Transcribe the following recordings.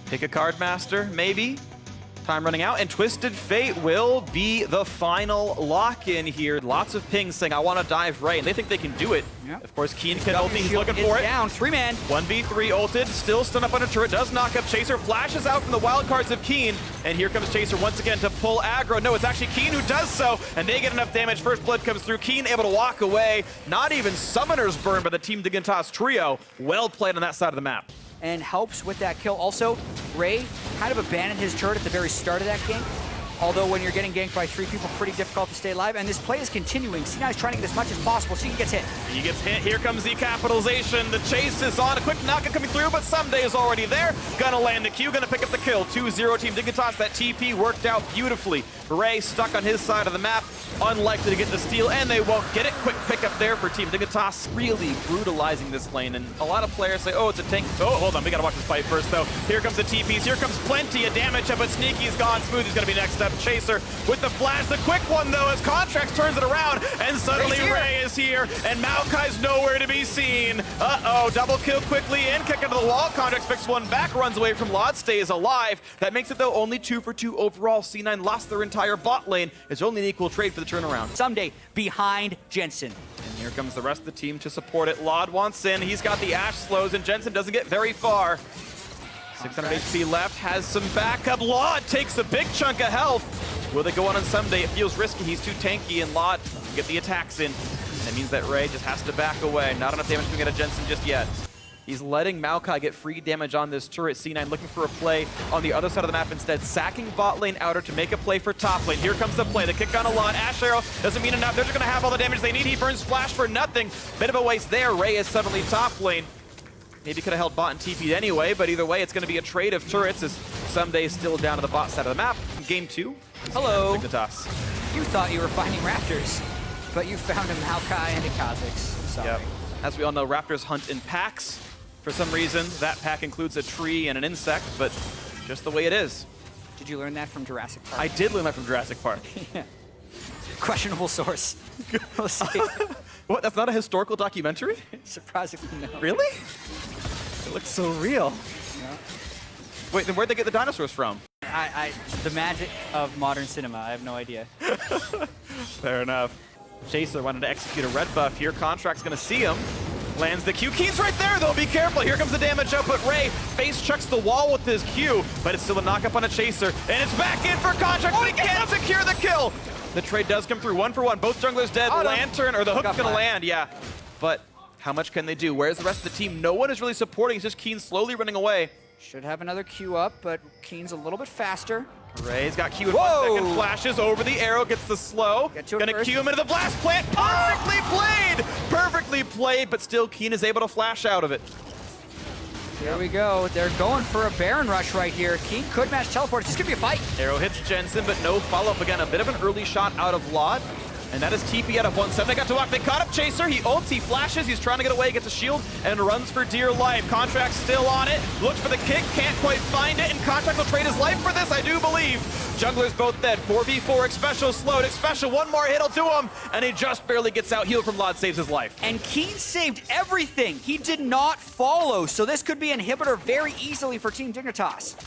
Pick a card master, maybe. Time running out, and Twisted Fate will be the final lock-in here. Lots of pings saying, I want to dive right, and they think they can do it. Yep. Of course, KEANE can ulti, he's looking for it. Down, 3-man. 1v3 ulted, still stunned up on a turret, does knock up Chaser, flashes out from the wild cards of KEANE, and here comes Chaser once again to pull aggro. No, it's actually KEANE who does so, and they get enough damage. First blood comes through, KEANE able to walk away. Not even Summoners burned by the Team DIGNITAS trio. Well played on that side of the map. And helps with that kill. Also, Ray kind of abandoned his turret at the very start of that game. Although when you're getting ganked by 3 people, pretty difficult to stay alive. And this play is continuing. C9 is trying to get as much as possible, so he gets hit. He gets hit. Here comes the capitalization. The chase is on. A quick knockout coming through, but SMOOTHIE is already there. Gonna land the Q, gonna pick up the kill. 2-0 Team DIGNITAS. That TP worked out beautifully. Ray stuck on his side of the map. Unlikely to get the steal, and they won't get it. Quick pickup there for Team DIGNITAS. Really brutalizing this lane, and a lot of players say, oh, it's a tank. Oh, hold on, we gotta watch this fight first, though. Here comes the TPs. Here comes plenty of damage, but Sneaky's gone. SMOOTHIE's gonna be next up. Chaser with the flash. The quick one, though, as CONTRACTZ turns it around, and suddenly Ray is here, and Maokai's nowhere to be seen. Uh-oh, double kill quickly in, kick into the wall. CONTRACTZ picks one back, runs away from LOD, stays alive. That makes it, though, only 2 for 2 overall. C9 lost their entire bot lane. It's only an equal trade for the turnaround. SMOOTHIE behind JENSEN. And here comes the rest of the team to support it. LOD wants in. He's got the Ashe slows, and JENSEN doesn't get very far. 600 HP left, has some backup. LOD takes a big chunk of health. Will they go on SMOOTHIE? It feels risky. He's too tanky, and LOD can get the attacks in. That means that Ray just has to back away. Not enough damage to get a JENSEN just yet. He's letting Maokai get free damage on this turret. C9 looking for a play on the other side of the map instead, sacking bot lane outer to make a play for top lane. Here comes the play. The kick on a LOD. Ashe arrow doesn't mean enough. They're just going to have all the damage they need. He burns flash for nothing. Bit of a waste there. Ray is suddenly top lane. Maybe could have held bot and TP'd anyway, but either way, it's going to be a trade of turrets as SMOOTHIE is still down to the bot side of the map. Game 2. Hello. DIGNITAS. You thought you were finding raptors, but you found a Maokai and a Kha'Zix. Sorry. Yep. As we all know, raptors hunt in packs. For some reason, that pack includes a tree and an insect, but just the way it is. Did you learn that from Jurassic Park? I did learn that from Jurassic Park. Yeah. Questionable source. We'll see. What, that's not a historical documentary? Surprisingly, no. Really? It looks so real. Yeah. Wait, then where'd they get the dinosaurs from? The magic of modern cinema, I have no idea. Fair enough. Chaser wanted to execute a red buff here. CONTRACTZ gonna see him. Lands the Q. KEANE's right there, though. Be careful. Here comes the damage output. Ray face chucks the wall with his Q, but it's still a knock up on a Chaser. And it's back in for CONTRACTZ, but he can't secure the kill. The trade does come through 1 for 1. Both junglers dead. Lantern, or the hook's gonna land, yeah. But how much can they do? Where's the rest of the team? No one is really supporting. It's just KEANE slowly running away. Should have another Q up, but KEANE's a little bit faster. Ray's got Q in 1 second, flashes over the arrow, gets the slow. Gonna Q him into the blast plant. Perfectly played! Perfectly played, but still KEANE is able to flash out of it. Here we go. They're going for a Baron rush right here. KEANE could match teleport. It's just gonna be a fight. Arrow hits JENSEN, but no follow-up again. A bit of an early shot out of LOD. And that is TP out of 1-7. They got to walk. They caught up Chaser. He ults, he flashes. He's trying to get away, gets a shield, and runs for dear life. CONTRACTZ still on it. Looks for the kick, can't quite find it, and CONTRACTZ will trade his life for this, I do believe. Junglers both dead. 4v4, XPECIAL slowed. XPECIAL, one more hit'll do him, and he just barely gets out. Heal from LOD saves his life. And KEANE saved everything. He did not follow, so this could be an inhibitor very easily for Team DIGNITAS.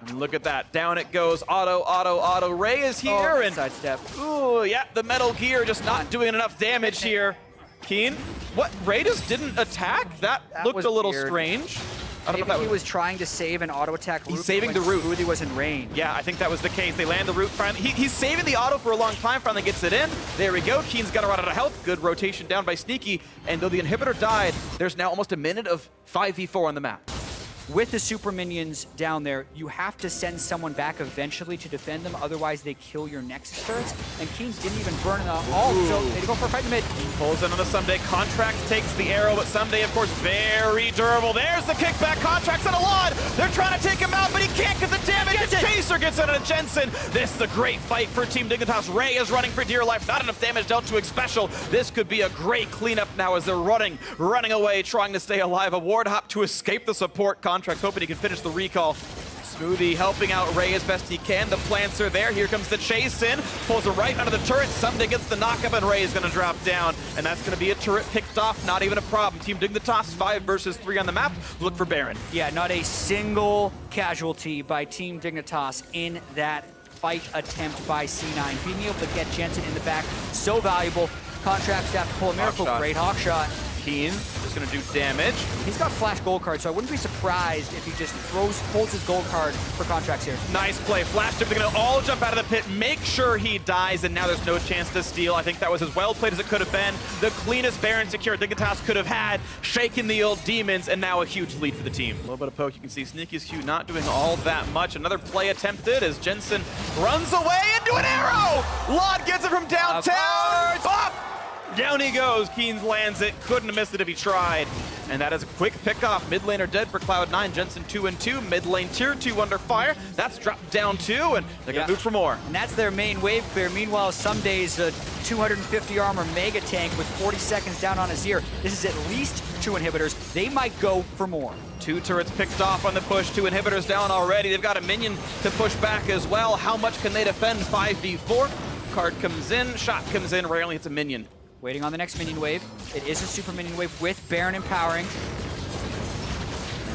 And look at that. Down it goes. Auto. Ray is here. And sidestep. Ooh, yeah, the Metal Gear just not doing enough damage here. KEANE, what? Ray just didn't attack? That looked a little strange. I don't know if that he was trying to save an auto attack root. He's saving the root. Smoothie was in range. Yeah, I think that was the case. They land the root finally. He's saving the auto for a long time, finally gets it in. There we go. KEANE's got to run out of health. Good rotation down by Sneaky. And though the inhibitor died, there's now almost a minute of 5v4 on the map. With the super minions down there, you have to send someone back eventually to defend them, otherwise they kill your Nexus turrets. And KEANE didn't even burn an ult, so they go for a fight in the mid. Pulls in on the SMOOTHIE. CONTRACTZ takes the arrow, but SMOOTHIE, of course, very durable. There's the kickback. CONTRACTZ on a LOD. They're trying to take him out, but he can't get the damage. Chaser gets out of JENSEN. This is a great fight for Team DIGNITAS. Ray is running for dear life. Not enough damage dealt to XPECIAL. This could be a great cleanup now as they're running away, trying to stay alive. A ward hop to escape the support. CONTRACTZ hoping he can finish the recall. SMOOTHIE helping out Ray as best he can. The plants are there. Here comes the chase in. Pulls it right under the turret. SMOOTHIE gets the knock up, and Ray is going to drop down. And that's going to be a turret picked off. Not even a problem. Team DIGNITAS 5 versus 3 on the map. Look for Baron. Yeah, not a single casualty by Team DIGNITAS in that fight attempt by C9. Being able to get JENSEN in the back, so valuable. CONTRACTZ have to pull a miracle. Great hawk shot. KEANE is going to do damage. He's got flash gold card, so I wouldn't be surprised if he just holds his gold card for CONTRACTZ here. Nice play. Flash jump. They're going to all jump out of the pit, make sure he dies, and now there's no chance to steal. I think that was as well played as it could have been. The cleanest Baron secure DIGNITAS could have had, shaking the old demons, and now a huge lead for the team. A little bit of poke. You can see Sneaky's Q not doing all that much. Another play attempted as JENSEN runs away into an arrow. LOD gets it from downtown. Up! Down he goes. KEANE lands it. Couldn't have missed it if he tried. And that is a quick pick-off. Mid laner dead for Cloud9. JENSEN 2-2. Mid lane tier 2 under fire. That's dropped down 2, and they're going to move for more. And that's their main wave clear. Meanwhile, SMOOTHIE's a 250 armor mega tank with 40 seconds down on Azir. This is at least 2 inhibitors. They might go for more. 2 turrets picked off on the push. 2 inhibitors down already. They've got a minion to push back as well. How much can they defend? 5v4. Card comes in. Shot comes in. Rarely hits a minion. Waiting on the next minion wave. It is a super minion wave with Baron empowering.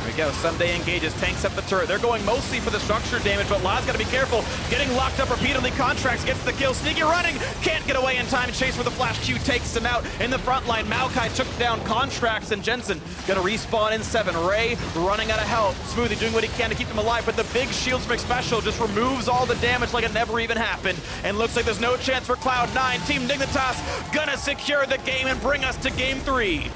There we go. SMOOTHIE engages, tanks up the turret. They're going mostly for the structure damage, but LOD's got to be careful. Getting locked up repeatedly. CONTRACTZ gets the kill. Sneaky running. Can't get away in time. Chase with the flash Q takes him out. In the front line, Maokai took down CONTRACTZ, and JENSEN gonna respawn in 7. Ray running out of health. SMOOTHIE doing what he can to keep them alive, but the big shields from XPECIAL just removes all the damage like it never even happened. And looks like there's no chance for Cloud9. Team DIGNITAS gonna secure the game and bring us to game 3.